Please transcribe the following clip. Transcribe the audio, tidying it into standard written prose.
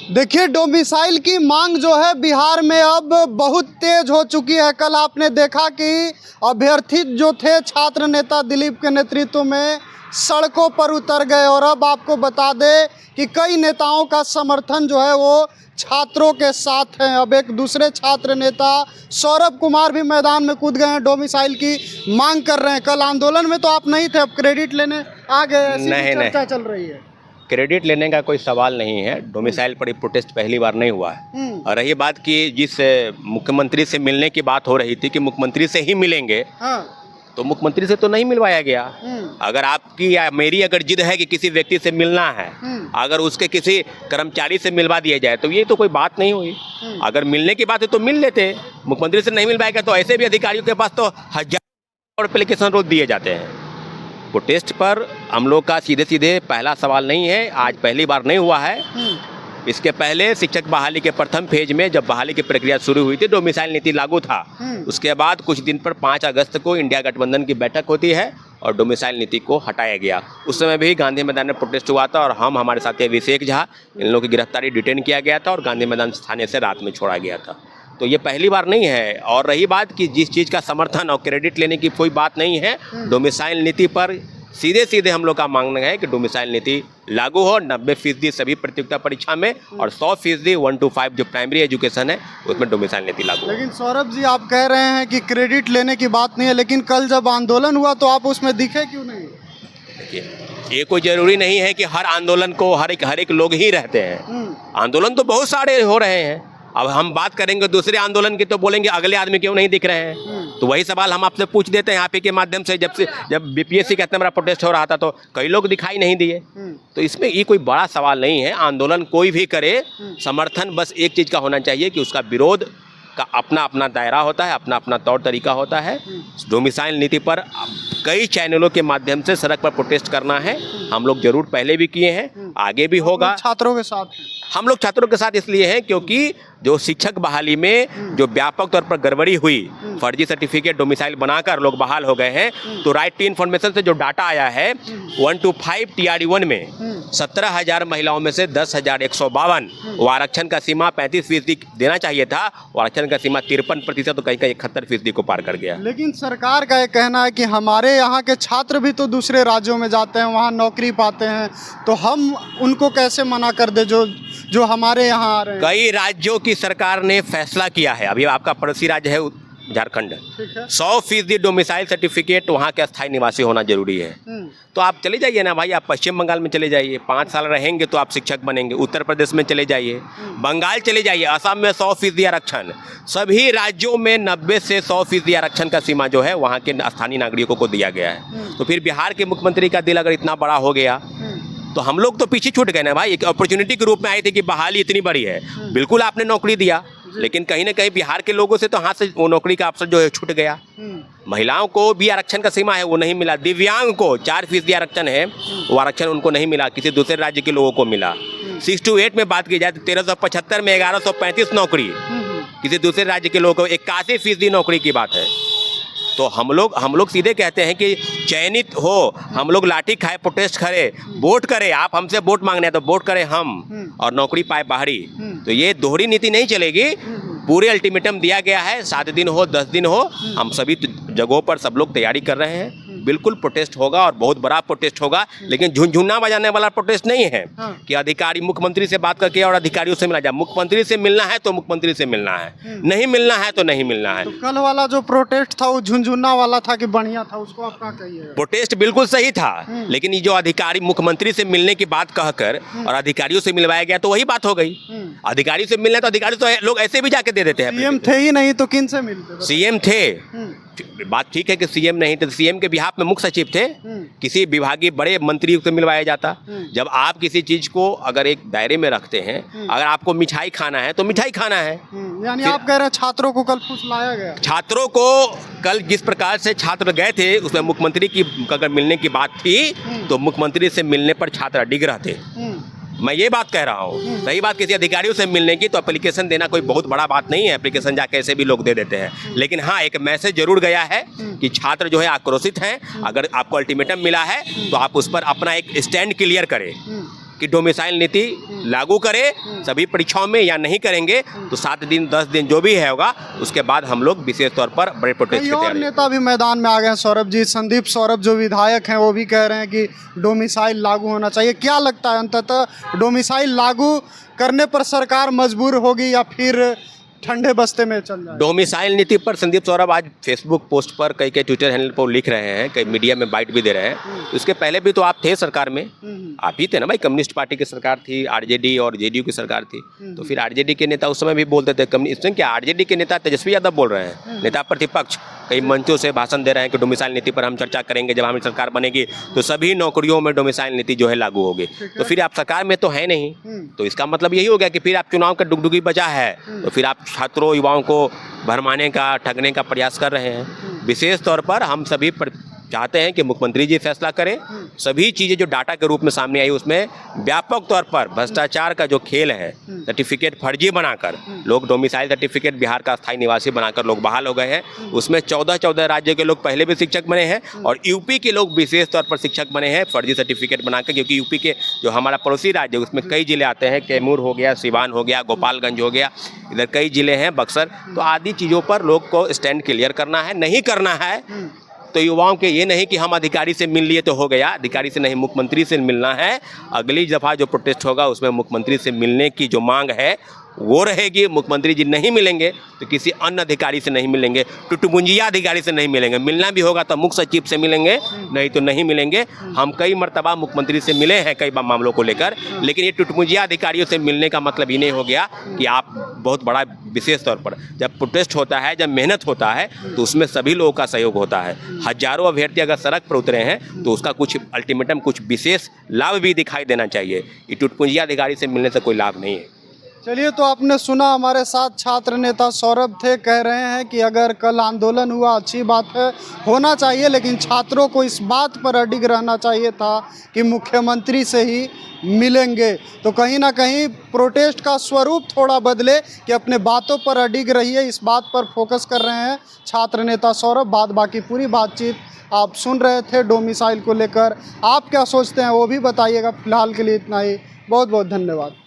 देखिए, डोमिसाइल की मांग जो है बिहार में अब बहुत तेज हो चुकी है। कल आपने देखा कि अभ्यर्थी जो थे छात्र नेता दिलीप के नेतृत्व में सड़कों पर उतर गए, और अब आपको बता दें कि कई नेताओं का समर्थन जो है वो छात्रों के साथ है। अब एक दूसरे छात्र नेता सौरभ कुमार भी मैदान में कूद गए हैं, डोमिसाइल की मांग कर रहे हैं। कल आंदोलन में तो आप नहीं थे, अब क्रेडिट लेने आ गए, ऐसी चर्चा चल रही है। क्रेडिट लेने का कोई सवाल नहीं है। डोमिसाइल पर प्रोटेस्ट पहली बार नहीं हुआ है। और रही बात कि जिस मुख्यमंत्री से मिलने की बात हो रही थी कि मुख्यमंत्री से ही मिलेंगे, तो मुख्यमंत्री से तो नहीं मिलवाया गया। अगर आपकी या मेरी अगर जिद है कि किसी व्यक्ति से मिलना है, अगर उसके किसी कर्मचारी से मिलवा दिया जाए तो ये तो कोई बात नहीं हुई। अगर मिलने की बात है तो मिल लेते। मुख्यमंत्री से नहीं मिलवाएगा तो ऐसे भी अधिकारियों के पास तो हजारों एप्लीकेशन रोज दिए जाते हैं। प्रोटेस्ट पर हम लोग का सीधे सीधे पहला सवाल नहीं है, आज पहली बार नहीं हुआ है। इसके पहले शिक्षक बहाली के प्रथम फेज में जब बहाली की प्रक्रिया शुरू हुई थी, डोमिसाइल नीति लागू था। उसके बाद कुछ दिन पर 5 अगस्त को इंडिया गठबंधन की बैठक होती है और डोमिसाइल नीति को हटाया गया। उस समय भी गांधी मैदान में प्रोटेस्ट हुआ था और हमारे साथी अभिषेक झा, इन लोगों की गिरफ्तारी डिटेन किया गया था और गांधी मैदान थाने से रात में छोड़ा गया था। तो ये पहली बार नहीं है। और रही बात कि जिस चीज़ का समर्थन और क्रेडिट लेने की कोई बात नहीं है, डोमिसाइल नीति पर सीधे सीधे हम लोग का मांगना है कि डोमिसाइल नीति लागू हो 90% सभी प्रतियोगिता परीक्षा में और 100% 1 to 5 जो प्राइमरी एजुकेशन है उसमें डोमिसाइल नीति लागू। लेकिन सौरभ जी, आप कह रहे हैं कि क्रेडिट लेने की बात नहीं है, लेकिन कल जब आंदोलन हुआ तो आप उसमें दिखे क्यों नहीं? देखिए, ये कोई जरूरी नहीं है कि हर आंदोलन को हर एक लोग ही रहते हैं। आंदोलन तो बहुत सारे हो रहे हैं। अब हम बात करेंगे दूसरे आंदोलन की तो बोलेंगे अगले आदमी क्यों नहीं दिख रहे हैं। तो वही सवाल हम आपसे पूछ देते हैं आप ही के माध्यम से। जब बीपीएससी का इतना बड़ा प्रोटेस्ट हो रहा था तो कई लोग दिखाई नहीं दिए। तो इसमें ये कोई बड़ा सवाल नहीं है। आंदोलन कोई भी करे, समर्थन बस एक चीज़ का होना चाहिए कि उसका विरोध का अपना अपना दायरा होता है, अपना अपना तौर तरीका होता है। डोमिसाइल नीति पर कई चैनलों के माध्यम से सड़क पर प्रोटेस्ट करना है। हम लोग जरूर पहले भी किए हैं, आगे भी होगा। छात्रों के साथ हम लोग छात्रों के साथ इसलिए हैं क्योंकि जो शिक्षक बहाली में जो व्यापक तौर पर गड़बड़ी हुई, फर्जी सर्टिफिकेट डोमिसाइल बनाकर लोग बहाल हो गए हैं। तो राइट टू इन्फॉर्मेशन से जो डाटा आया है 1 to 5 TRD1 में 17,000 महिलाओं में से 10,152 वो आरक्षण का सीमा 35% देना चाहिए था। आरक्षण का सीमा 53% तो कहीं कहीं 71% को पार कर गया। लेकिन सरकार का ये कहना है कि हमारे यहाँ के छात्र भी तो दूसरे राज्यों में जाते हैं, वहाँ नौकरी पाते हैं, तो हम उनको कैसे मना कर दे जो हमारे यहाँ आ रहे हैं। कई राज्यों की सरकार ने फैसला किया है। अभी आपका पड़ोसी राज्य है झारखंड, 100% डोमिसाइल सर्टिफिकेट वहाँ के अस्थायी निवासी होना जरूरी है। तो आप चले जाइए ना भाई, आप पश्चिम बंगाल में चले जाइए, 5 साल रहेंगे तो आप शिक्षक बनेंगे। उत्तर प्रदेश में चले जाइए, बंगाल चले जाइए, असम में 100% आरक्षण। सभी राज्यों में 90 से 100% आरक्षण का सीमा जो है वहाँ के स्थानीय नागरिकों को दिया गया है। तो फिर बिहार के मुख्यमंत्री का दिल अगर इतना बड़ा हो गया तो हम लोग तो पीछे छूट गए ना भाई। एक अपॉर्चुनिटी के रूप में आई थी कि बहाली इतनी बड़ी है, बिल्कुल आपने नौकरी दिया, लेकिन कहीं ना कहीं बिहार के लोगों से तो हाथ से वो नौकरी का अवसर जो है छूट गया। महिलाओं को भी आरक्षण का सीमा है, वो नहीं मिला। दिव्यांग को 4% आरक्षण है, वो आरक्षण उनको नहीं मिला, किसी दूसरे राज्य के लोगों को मिला। 6 to 8 में बात की जाए तो 1375 में 1135 नौकरी, किसी दूसरे राज्य के लोगों को 81% नौकरी की बात है। तो हम लोग सीधे कहते हैं कि चयनित हो, हम लोग लाठी खाए, प्रोटेस्ट करें, वोट करें। आप हमसे वोट मांगने हैं तो वोट करें हम, और नौकरी पाए बाहरी। तो ये दोहरी नीति नहीं चलेगी। पूरे अल्टीमेटम दिया गया है, 7 दिन हो 10 दिन हो, हम सभी जगहों पर सब लोग तैयारी कर रहे हैं। बिल्कुल प्रोटेस्ट होगा और बहुत बड़ा प्रोटेस्ट होगा, लेकिन झुनझुना बजाने वाला प्रोटेस्ट नहीं है कि अधिकारी मुख्यमंत्री से बात करके और अधिकारियों से मिला जाए। मुख्यमंत्री से मिलना है तो मुख्यमंत्री से मिलना है, नहीं मिलना है तो नहीं मिलना है। तो कल वाला जो प्रोटेस्ट था वो झुनझुना वाला था कि बढ़िया था, उसको आप क्या कहिए? प्रोटेस्ट बिल्कुल सही था, लेकिन ये जो अधिकारी मुख्यमंत्री से मिलने की बात कहकर और अधिकारियों से मिलवाया गया तो वही बात हो गई। अधिकारी से मिलना तो अधिकारी तो लोग ऐसे भी जाके दे देते हैं। सीएम थे ही नहीं तो किन से मिलते? सीएम थे, बात ठीक है कि सीएम नहीं थे, सीएम के बिहाफ में मुख्य सचिव थे, किसी विभागीय बड़े मंत्री से मिलवाया जाता। जब आप किसी चीज को अगर एक दायरे में रखते हैं, अगर आपको मिठाई खाना है तो मिठाई खाना है। यानी आप कह रहे हैं छात्रों को कल फुसलाया गया? छात्रों को कल जिस प्रकार से छात्र गए थे उसमें मुख्यमंत्री की अगर मिलने की बात थी तो मुख्यमंत्री से मिलने पर छात्र अडिग रहते। मैं ये बात कह रहा हूँ। रही बात किसी अधिकारियों से मिलने की, तो एप्लीकेशन देना कोई बहुत बड़ा बात नहीं है, एप्लीकेशन जाके ऐसे भी लोग दे देते हैं। लेकिन हाँ, एक मैसेज जरूर गया है कि छात्र जो है आक्रोशित हैं। अगर आपको अल्टीमेटम मिला है तो आप उस पर अपना एक स्टैंड क्लियर करें कि डोमिसाइल नीति लागू करे सभी परीक्षाओं में, या नहीं करेंगे तो 7 दिन 10 दिन जो भी है होगा, उसके बाद हम लोग विशेष तौर पर बड़े प्रोटेस्ट कई की और तैयारी। नेता भी मैदान में आ गए हैं सौरभ जी। संदीप सौरभ जो विधायक हैं वो भी कह रहे हैं कि डोमिसाइल लागू होना चाहिए। क्या लगता है अंततः डोमिसाइल लागू करने पर सरकार मजबूर होगी या फिर ठंडे बस्ते में चल जाए? डोमिसाइल नीति पर संदीप सौरभ आज फेसबुक पोस्ट पर, कई ट्विटर हैंडल पर लिख रहे हैं, कई मीडिया में बाइट भी दे रहे हैं। उसके पहले भी तो आप थे सरकार में, आप ही थे ना भाई। कम्युनिस्ट पार्टी की सरकार थी, आरजेडी और जेडीयू की सरकार थी, तो फिर आरजेडी के नेता उस समय भी बोलते थे। इसमें क्या, आरजेडी के नेता तेजस्वी यादव बोल रहे हैं, नेता प्रतिपक्ष कई मंचों से भाषण दे रहे हैं कि डोमिसाइल नीति पर हम चर्चा करेंगे, जब हमारी सरकार बनेगी तो सभी नौकरियों में डोमिसाइल नीति जो है लागू होगी। तो फिर आप सरकार में तो है नहीं, तो इसका मतलब यही हो गया कि फिर आप चुनाव का डुगडुगी बजा है, तो फिर आप छात्रों युवाओं को भरमाने का, ठगने का प्रयास कर रहे हैं। विशेष तौर पर हम सभी चाहते हैं कि मुख्यमंत्री जी फैसला करें। सभी चीज़ें जो डाटा के रूप में सामने आई उसमें व्यापक तौर पर भ्रष्टाचार का जो खेल है, सर्टिफिकेट फर्जी बनाकर लोग डोमिसाइल सर्टिफिकेट बिहार का स्थायी निवासी बनाकर लोग बहाल हो गए हैं। उसमें 14 राज्यों के लोग पहले भी शिक्षक बने हैं और यूपी के लोग विशेष तौर पर शिक्षक बने हैं फर्जी सर्टिफिकेट बनाकर, क्योंकि यूपी के जो हमारा पड़ोसी राज्य है उसमें कई जिले आते हैं, कैमूर हो गया, सिवान हो गया, गोपालगंज हो गया, इधर कई जिले हैं, बक्सर। तो आदि चीज़ों पर लोग को स्टैंड क्लियर करना है। नहीं करना है तो युवाओं के ये नहीं कि हम अधिकारी से मिल लिए तो हो गया, अधिकारी से नहीं, मुख्यमंत्री से मिलना है। अगली दफ़ा जो प्रोटेस्ट होगा उसमें मुख्यमंत्री से मिलने की जो मांग है वो रहेगी। मुख्यमंत्री जी नहीं मिलेंगे तो किसी अन्य अधिकारी से नहीं मिलेंगे, टुटमुंजिया अधिकारी से नहीं मिलेंगे। मिलना भी होगा तो मुख्य सचिव से मिलेंगे, नहीं तो नहीं मिलेंगे। हम कई मर्तबा मुख्यमंत्री से मिले हैं कई मामलों को लेकर, लेकिन ये टुटमुंजिया अधिकारियों से मिलने का मतलब ये नहीं हो गया कि आप बहुत बड़ा, विशेष तौर पर जब प्रोटेस्ट होता है, जब मेहनत होता है तो उसमें सभी लोगों का सहयोग होता है। हजारों अभ्यर्थी अगर सड़क पर उतरे हैं तो उसका कुछ अल्टीमेटम, कुछ विशेष लाभ भी दिखाई देना चाहिए। ये टुटमुंजिया अधिकारी से मिलने से कोई लाभ नहीं है। चलिए, तो आपने सुना, हमारे साथ छात्र नेता सौरभ थे, कह रहे हैं कि अगर कल आंदोलन हुआ अच्छी बात है, होना चाहिए, लेकिन छात्रों को इस बात पर अडिग रहना चाहिए था कि मुख्यमंत्री से ही मिलेंगे। तो कहीं ना कहीं प्रोटेस्ट का स्वरूप थोड़ा बदले कि अपने बातों पर अडिग रहिए, इस बात पर फोकस कर रहे हैं छात्र नेता सौरभ। बाकी पूरी बातचीत आप सुन रहे थे डोमिसाइल को लेकर। आप क्या सोचते हैं वो भी बताइएगा। फिलहाल के लिए इतना ही, बहुत बहुत धन्यवाद।